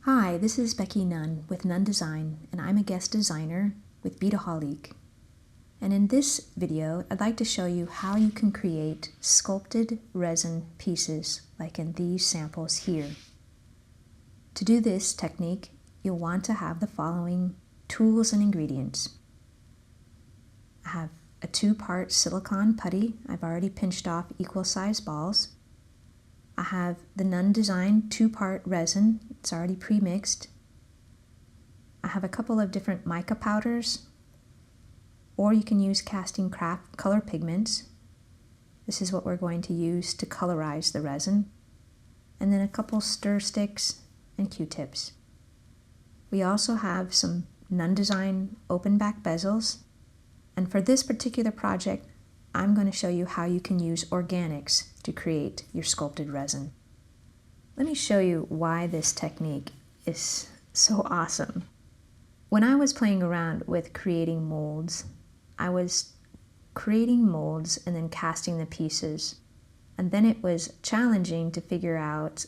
Hi, this is Becky Nunn with Nunn Design, and I'm a guest designer with Beadaholique. And in this video, I'd like to show you how you can create sculpted resin pieces like in these samples here. To do this technique, you'll want to have the following tools and ingredients. I have a 2-part silicone putty. I've already pinched off equal size balls. I have the Nunn Design 2-part resin. It's already pre-mixed. I have a couple of different mica powders, or you can use CASTIN craft color pigments. This is what we're going to use to colorize the resin. And then a couple stir sticks and Q-tips. We also have some Nunn Design open back bezels. And for this particular project, I'm going to show you how you can use organics to create your sculpted resin. Let me show you why this technique is so awesome. When I was playing around with creating molds, I was creating molds and then casting the pieces. And then it was challenging to figure out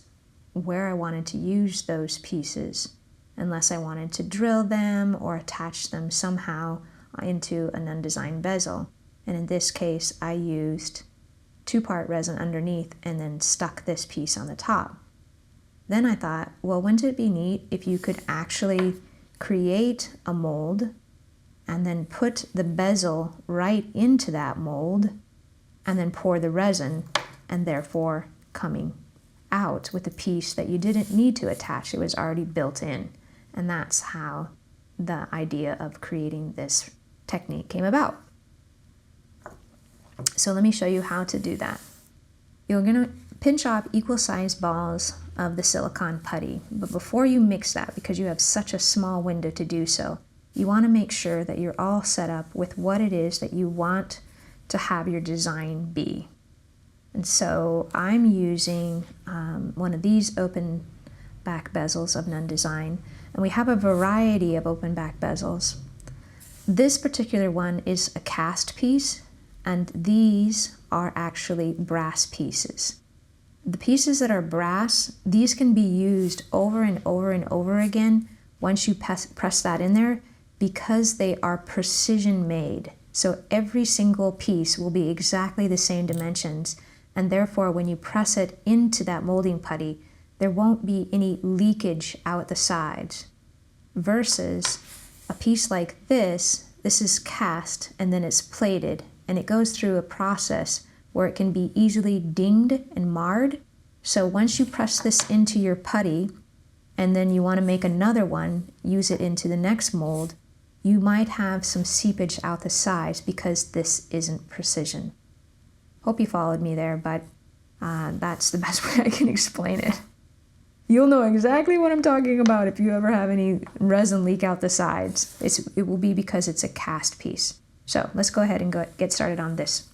where I wanted to use those pieces, unless I wanted to drill them or attach them somehow into a Nunn Design bezel. And in this case, I used 2-part resin underneath and then stuck this piece on the top. Then I thought, well, wouldn't it be neat if you could actually create a mold and then put the bezel right into that mold and then pour the resin, and therefore coming out with a piece that you didn't need to attach. It was already built in. And that's how the idea of creating this technique came about. So let me show you how to do that. You're going to pinch off equal size balls of the silicone putty, but before you mix that, because you have such a small window to do so, you want to make sure that you're all set up with what it is that you want to have your design be. And so I'm using one of these open back bezels of Nunn Design, and we have a variety of open back bezels. This particular one is a cast piece, and these are actually brass pieces. The pieces that are brass, these can be used over and over and over again once you press that in there, because they are precision made. So every single piece will be exactly the same dimensions, and therefore when you press it into that molding putty, there won't be any leakage out the sides. Versus a piece like this is cast and then it's plated, and it goes through a process where it can be easily dinged and marred. So once you press this into your putty and then you want to make another one, use it into the next mold, you might have some seepage out the sides because this isn't precision. Hope you followed me there, but that's the best way I can explain it. You'll know exactly what I'm talking about if you ever have any resin leak out the sides. It will be because it's a cast piece. So let's go ahead and get started on this.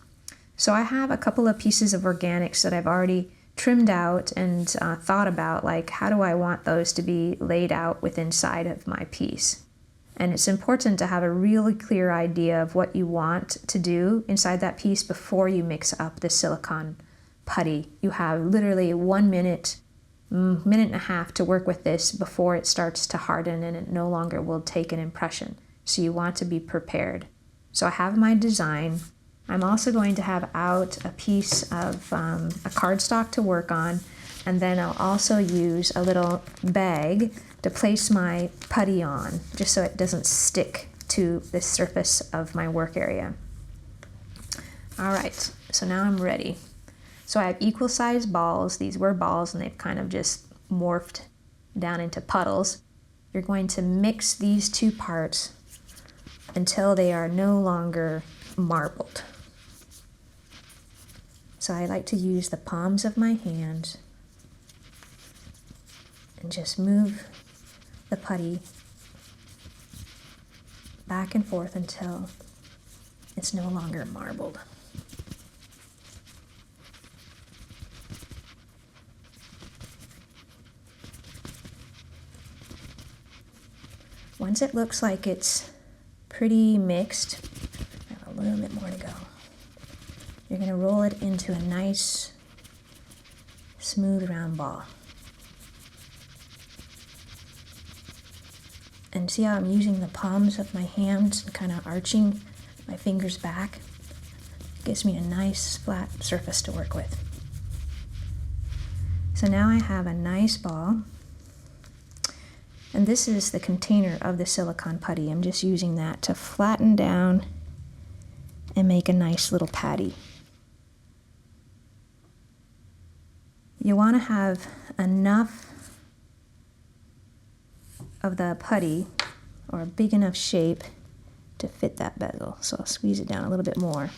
So I have a couple of pieces of organics that I've already trimmed out and thought about, like, how do I want those to be laid out within inside of my piece. And it's important to have a really clear idea of what you want to do inside that piece before you mix up the silicone putty. You have literally 1 minute, minute and a half to work with this before it starts to harden and it no longer will take an impression. So you want to be prepared. So I have my design. I'm also going to have out a piece of a cardstock to work on, and then I'll also use a little bag to place my putty on, just so it doesn't stick to the surface of my work area. All right, so now I'm ready. So I have equal size balls. These were balls and they've kind of just morphed down into puddles. You're going to mix these 2 parts until they are no longer marbled. So I like to use the palms of my hands and just move the putty back and forth until it's no longer marbled. Once it looks like it's pretty mixed, I have a little bit more to go. You're going to roll it into a nice smooth round ball. And see how I'm using the palms of my hands and kind of arching my fingers back? It gives me a nice flat surface to work with. So now I have a nice ball. And this is the container of the silicone putty. I'm just using that to flatten down and make a nice little patty. You want to have enough of the putty, or a big enough shape, to fit that bezel. So I'll squeeze it down a little bit more.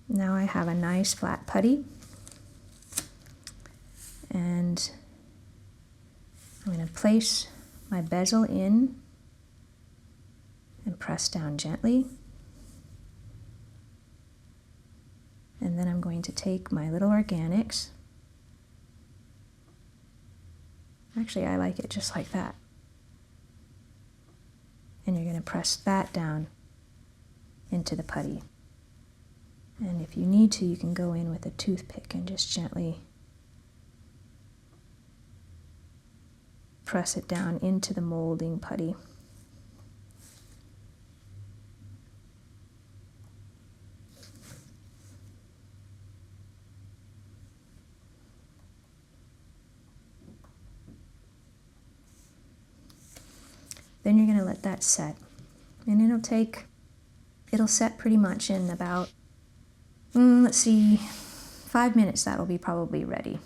Now I have a nice flat putty, and I'm going to place my bezel in and press down gently. And then I'm going to take my little organics. Actually, I like it just like that. And you're going to press that down into the putty. And if you need to, you can go in with a toothpick and just gently press it down into the molding putty. Then you're going to let that set. And it'll set pretty much in about, let's see, 5 minutes. That'll be probably ready.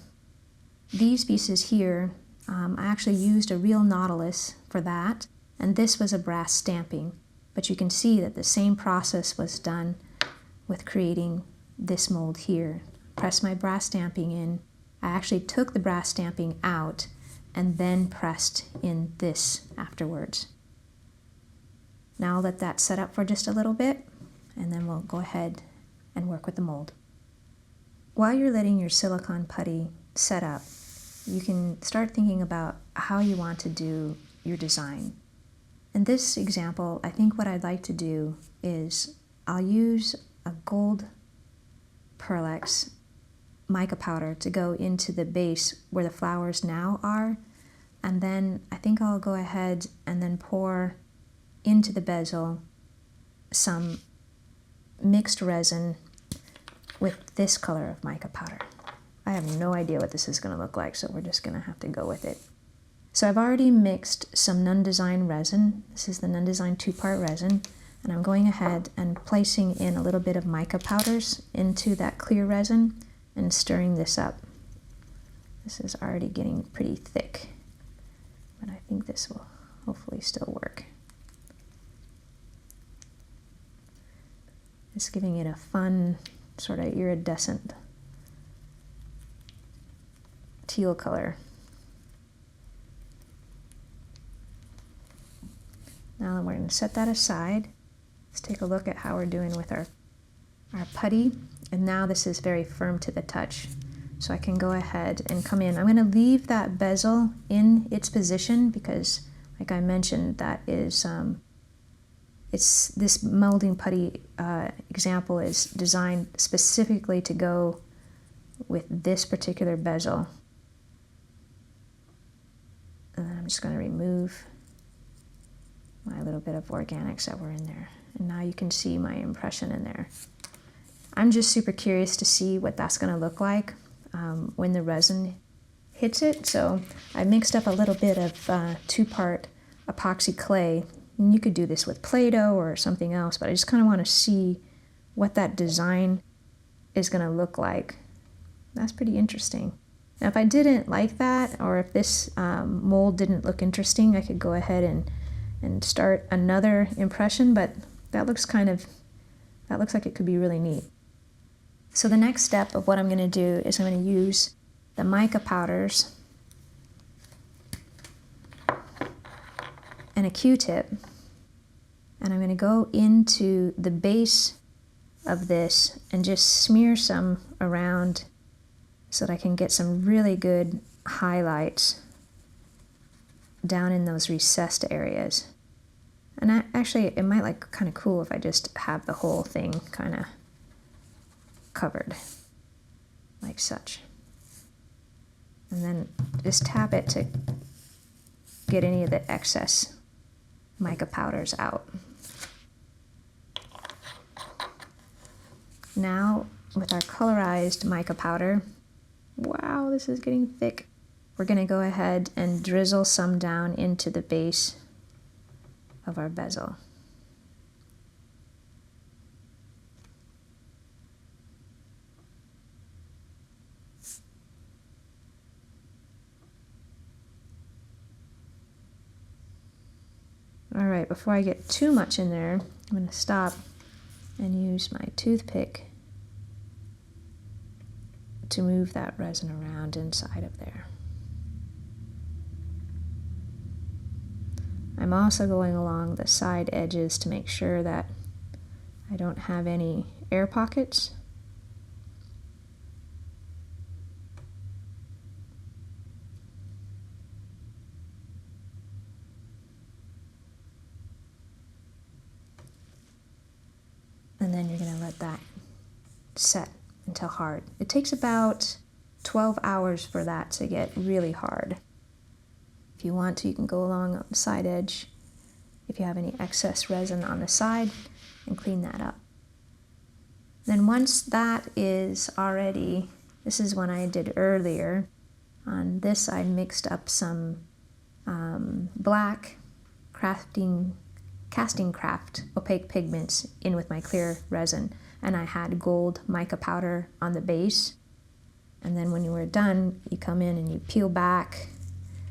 These pieces here, I actually used a real nautilus for that, and this was a brass stamping. But you can see that the same process was done with creating this mold here. Press my brass stamping in. I actually took the brass stamping out and then pressed in this afterwards. Now I'll let that set up for just a little bit, and then we'll go ahead and work with the mold. While you're letting your silicone putty set up, you can start thinking about how you want to do your design. In this example, I think what I'd like to do is I'll use a gold Pearlex mica powder to go into the base where the flowers now are, and then I think I'll go ahead and then pour into the bezel some mixed resin with this color of mica powder. I have no idea what this is going to look like, so we're just going to have to go with it. So I've already mixed some Nunn Design resin. This is the Nunn Design 2-part resin, and I'm going ahead and placing in a little bit of mica powders into that clear resin and stirring this up. This is already getting pretty thick, but I think this will hopefully still work. It's giving it a fun, sort of iridescent teal color. Now we're going to set that aside. Let's take a look at how we're doing with our putty. And now this is very firm to the touch. So I can go ahead and come in. I'm going to leave that bezel in its position because, like I mentioned, that is, it's this molding putty example is designed specifically to go with this particular bezel. And then I'm just going to remove my little bit of organics that were in there. And now you can see my impression in there. I'm just super curious to see what that's going to look like when the resin hits it. So I mixed up a little bit of 2-part epoxy clay. And you could do this with Play-Doh or something else, but I just kind of want to see what that design is going to look like. That's pretty interesting. Now if I didn't like that, or if this mold didn't look interesting, I could go ahead and start another impression, but that looks like it could be really neat. So the next step of what I'm going to do is I'm going to use the mica powders and a Q-tip, and I'm going to go into the base of this and just smear some around so that I can get some really good highlights down in those recessed areas. And actually, it might look kind of cool if I just have the whole thing kind of covered, like such. And then just tap it to get any of the excess mica powders out. Now with our colorized mica powder, wow, this is getting thick. We're going to go ahead and drizzle some down into the base of our bezel. All right, before I get too much in there, I'm going to stop and use my toothpick to move that resin around inside of there. I'm also going along the side edges to make sure that I don't have any air pockets. And then you're going to let that set until hard. It takes about 12 hours for that to get really hard. If you want to, you can go along the side edge if you have any excess resin on the side and clean that up. Then once that is already, this is one I did earlier. On this I mixed up some black casting craft opaque pigments in with my clear resin, and I had gold mica powder on the base. And then when you were done, you come in and you peel back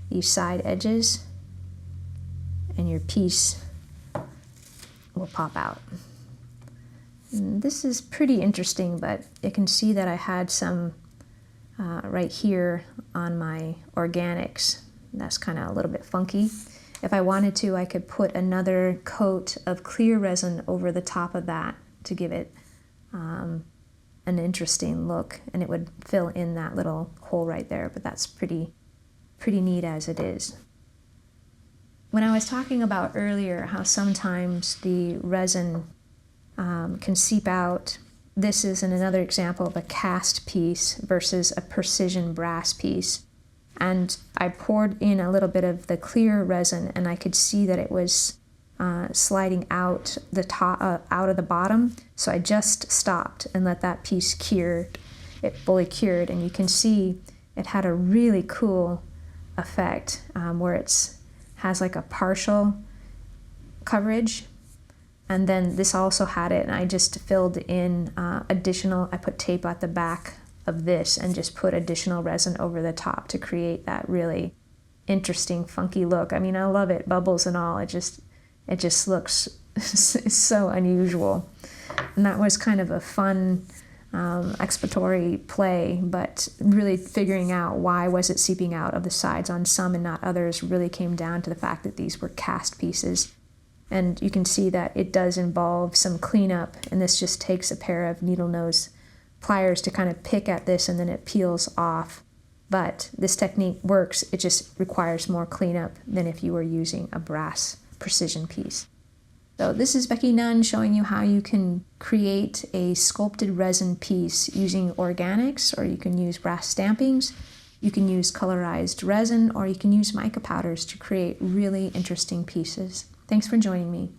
these side edges and your piece will pop out. And this is pretty interesting, but you can see that I had some right here on my organics. That's kind of a little bit funky. If I wanted to, I could put another coat of clear resin over the top of that to give it an interesting look, and it would fill in that little hole right there, but that's pretty neat as it is. When I was talking about earlier how sometimes the resin can seep out, this is another example of a cast piece versus a precision brass piece. And I poured in a little bit of the clear resin, and I could see that it was sliding out the top, out of the bottom. So I just stopped and let that piece cure. It fully cured, and you can see it had a really cool effect where it has like a partial coverage, and then this also had it, and I just filled in additional, I put tape at the back of this and just put additional resin over the top to create that really interesting funky look. I mean, I love it, bubbles and all. It just looks so unusual. And that was kind of a fun exploratory play, but really figuring out why was it seeping out of the sides on some and not others really came down to the fact that these were cast pieces. And you can see that it does involve some cleanup, and this just takes a pair of needle nose pliers to kind of pick at this, and then it peels off. But this technique works, it just requires more cleanup than if you were using a brass precision piece. So this is Becky Nunn showing you how you can create a sculpted resin piece using organics, or you can use brass stampings, you can use colorized resin, or you can use mica powders to create really interesting pieces. Thanks for joining me.